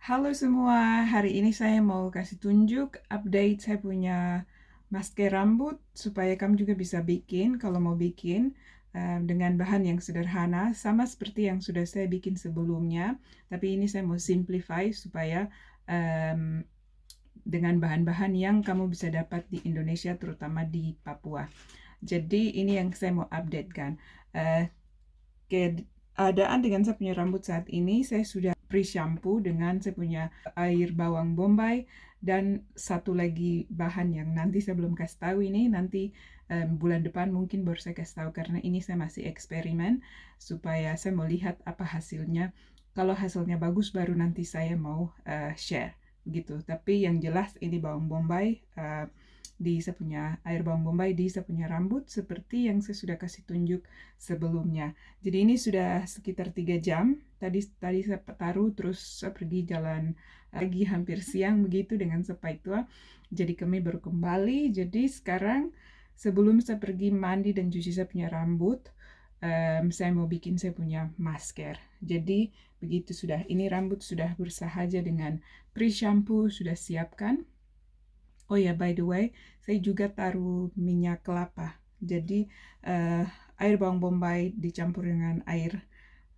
Halo semua, hari ini saya mau kasih tunjuk update saya punya masker rambut supaya kamu juga bisa bikin kalau mau bikin dengan bahan yang sederhana sama seperti yang sudah saya bikin sebelumnya. Tapi ini saya mau simplify supaya em, dengan bahan-bahan yang kamu bisa dapat di Indonesia terutama di Papua. Jadi ini yang saya mau update kan. Eh, Keadaan dengan saya punya rambut saat ini, saya sudah pre-shampoo dengan saya punya air bawang bombay dan satu lagi bahan yang nanti saya belum kasih tahu ini, nanti bulan depan mungkin baru saya kasih tahu karena ini saya masih eksperimen supaya saya mau lihat apa hasilnya. Kalau hasilnya bagus baru nanti saya mau share gitu. Tapi yang jelas ini bawang bombay di saya punya air bawang bombay di saya punya rambut seperti yang saya sudah kasih tunjuk sebelumnya. Jadi ini sudah sekitar 3 jam. Tadi saya taruh terus saya pergi jalan pagi hampir siang begitu dengan sepaitua. Jadi kami baru kembali. Jadi sekarang sebelum saya pergi mandi dan cuci saya punya rambut, saya mau bikin saya punya masker. Jadi begitu sudah. Ini rambut sudah bersahaja dengan pre-shampoo sudah siapkan. Oh ya, by the way, saya juga taruh minyak kelapa. Jadi air bawang bombay dicampur dengan air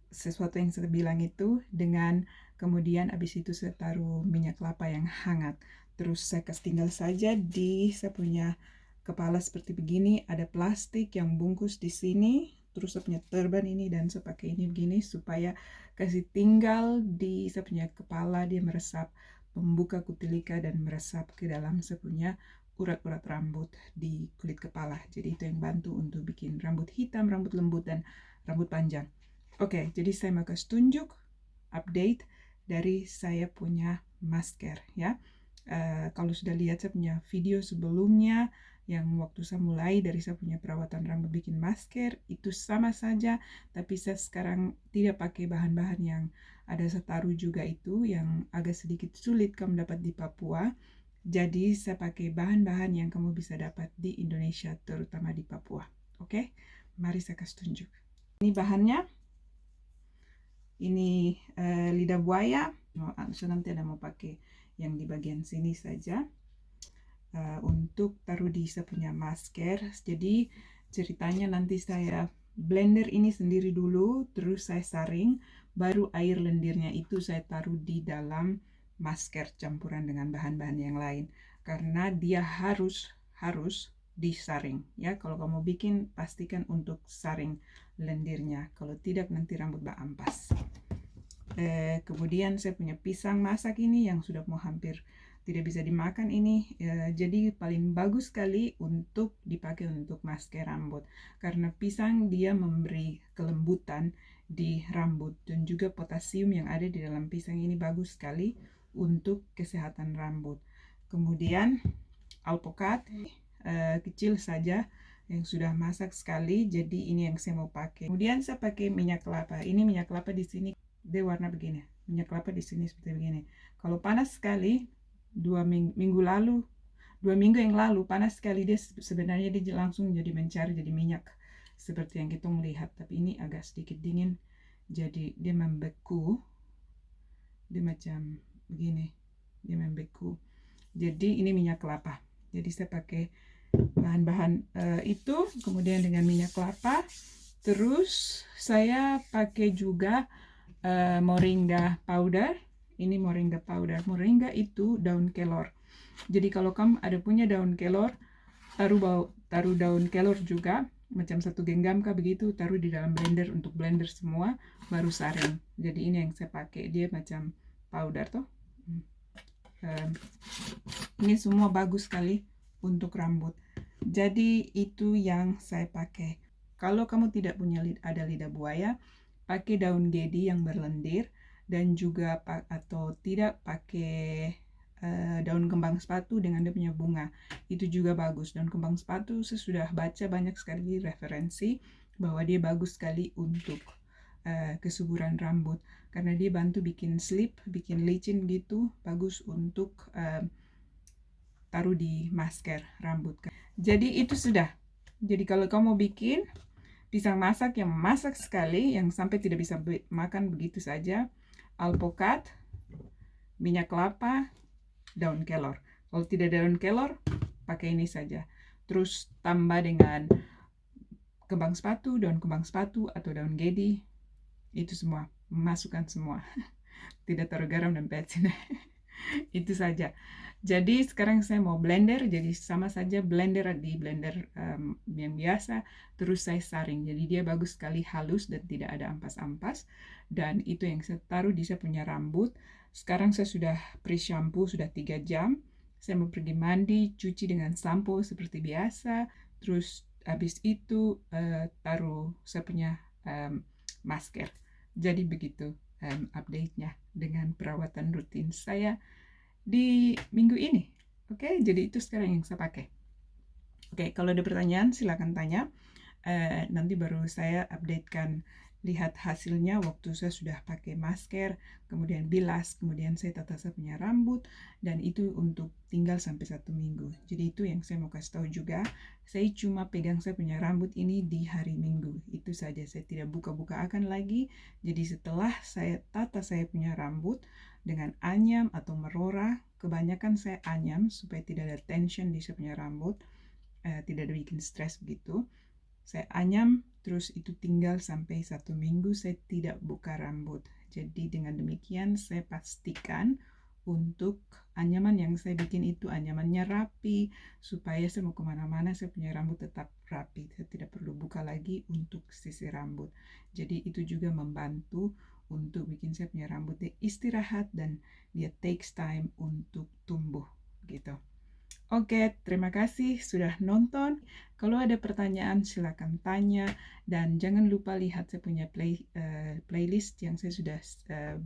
sesuatu yang saya bilang itu dengan kemudian habis itu saya taruh minyak kelapa yang hangat. Terus saya kasih tinggal saja di saya punya kepala seperti begini, ada plastik yang bungkus di sini. Terus saya punya turban ini dan saya pakai ini begini supaya kasih tinggal di saya punya kepala dia meresap membuka kutilika dan meresap ke dalam saya punya urat-urat rambut di kulit kepala. Jadi itu yang bantu untuk bikin rambut hitam, rambut lembut, dan rambut panjang. Oke, jadi saya mau kasih tunjuk update dari saya punya masker ya. Kalau sudah lihat saya punya video sebelumnya yang waktu saya mulai dari saya punya perawatan rambut bikin masker itu sama saja, tapi saya sekarang tidak pakai bahan-bahan yang ada saya taruh juga itu yang agak sedikit sulit kamu dapat di Papua. Jadi saya pakai bahan-bahan yang kamu bisa dapat di Indonesia terutama di Papua. Oke, mari saya kasih tunjuk. Ini bahannya. Ini lidah buaya. So nanti ada mau pakai yang di bagian sini saja untuk taruh di saya punya masker. Jadi ceritanya nanti saya blender ini sendiri dulu, terus saya saring, baru air lendirnya itu saya taruh di dalam masker campuran dengan bahan-bahan yang lain. Karena dia harus disaring ya. Kalau kamu bikin pastikan untuk saring lendirnya. Kalau tidak nanti rambut ampas. Kemudian saya punya pisang masak ini yang sudah mau hampir tidak bisa dimakan ini. Jadi paling bagus sekali untuk dipakai untuk masker rambut. Karena pisang dia memberi kelembutan di rambut dan juga potasium yang ada di dalam pisang ini bagus sekali untuk kesehatan rambut. Kemudian alpukat kecil saja yang sudah masak sekali, jadi ini yang saya mau pakai. Kemudian saya pakai minyak kelapa. Ini minyak kelapa di sini dia warna begini. Minyak kelapa di sini seperti begini. Kalau panas sekali, 2 minggu lalu, 2 minggu yang lalu panas sekali dia sebenarnya dia langsung jadi mencari jadi minyak seperti yang kita melihat. Tapi ini agak sedikit dingin, jadi dia membeku. Dia macam begini, dia membeku. Jadi ini minyak kelapa. Jadi saya pakai bahan-bahan itu, kemudian dengan minyak kelapa. Terus saya pakai juga moringa powder. Ini moringa powder. Moringa itu daun kelor. Jadi kalau kamu ada punya daun kelor, taruh daun kelor juga, macam 1 genggam kah begitu, taruh di dalam blender untuk blender semua, baru saring. Jadi ini yang saya pakai, dia macam powder toh. Ini semua bagus sekali untuk rambut. Jadi itu yang saya pakai. Kalau kamu tidak punya ada lidah buaya, pakai daun gedi yang berlendir dan juga atau tidak pakai daun kembang sepatu dengan dia punya bunga. Itu juga bagus. Daun kembang sepatu saya sudah baca banyak sekali referensi bahwa dia bagus sekali untuk kesuburan rambut karena dia bantu bikin slip, bikin licin gitu, bagus untuk taruh di masker rambut. Jadi itu sudah. Jadi kalau kamu mau bikin pisang masak yang masak sekali, yang sampai tidak bisa makan begitu saja, alpukat, minyak kelapa, daun kelor. Kalau tidak ada daun kelor, pakai ini saja. Terus tambah dengan kembang sepatu, daun kembang sepatu atau daun gedi. Itu semua, masukkan semua. Tidak taruh garam dan petsin. Itu saja. Jadi sekarang saya mau blender, jadi sama saja blender di blender yang biasa, terus saya saring. Jadi dia bagus sekali halus dan tidak ada ampas-ampas. Dan itu yang saya taruh di saya punya rambut. Sekarang saya sudah pre-shampoo, sudah 3 jam. Saya mau pergi mandi, cuci dengan sampo seperti biasa. Terus habis itu taruh saya punya masker. Jadi begitu update-nya dengan perawatan rutin saya di minggu ini. Oke, jadi itu sekarang yang saya pakai. Oke, kalau ada pertanyaan silakan tanya. Nanti baru saya updatekan lihat hasilnya waktu saya sudah pakai masker, kemudian bilas, kemudian saya tata saya punya rambut, dan itu untuk tinggal sampai 1 minggu. Jadi itu yang saya mau kasih tahu juga. Saya cuma pegang saya punya rambut ini di hari Minggu. Itu saja, saya tidak buka-buka akan lagi. Jadi setelah saya tata saya punya rambut dengan anyam atau merora, kebanyakan saya anyam supaya tidak ada tension di saya punya rambut, tidak ada bikin stres begitu. Saya anyam, terus itu tinggal sampai 1 minggu saya tidak buka rambut. Jadi dengan demikian saya pastikan untuk anyaman yang saya bikin itu anyamannya rapi, supaya saya mau kemana-mana saya punya rambut tetap rapi. Saya tidak perlu buka lagi untuk sisir rambut. Jadi itu juga membantu untuk bikin saya punya rambutnya istirahat dan dia takes time untuk tumbuh gitu. Oke, terima kasih sudah nonton. Kalau ada pertanyaan silakan tanya, dan jangan lupa lihat saya punya playlist yang saya sudah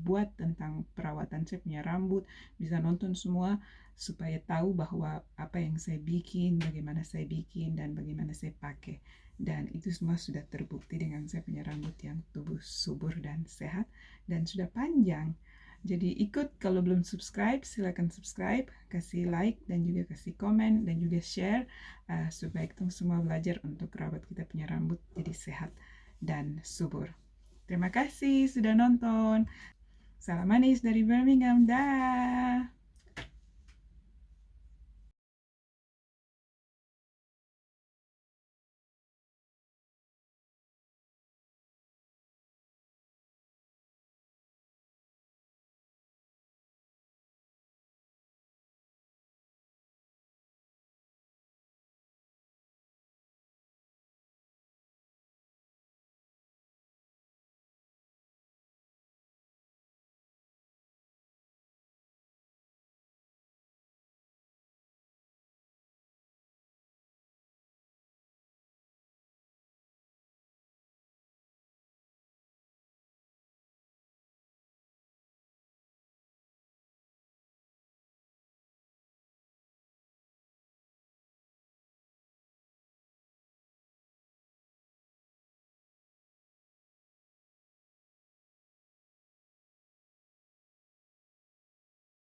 buat tentang perawatan saya punya rambut. Bisa nonton semua supaya tahu bahwa apa yang saya bikin, bagaimana saya bikin, dan bagaimana saya pakai. Dan itu semua sudah terbukti dengan saya punya rambut yang tumbuh subur dan sehat dan sudah panjang. Jadi ikut, kalau belum subscribe silakan subscribe, kasih like dan juga kasih komen dan juga share supaya kita semua belajar untuk rawat kita punya rambut jadi sehat dan subur. Terima kasih sudah nonton. Salam manis dari Birmingham. Dah.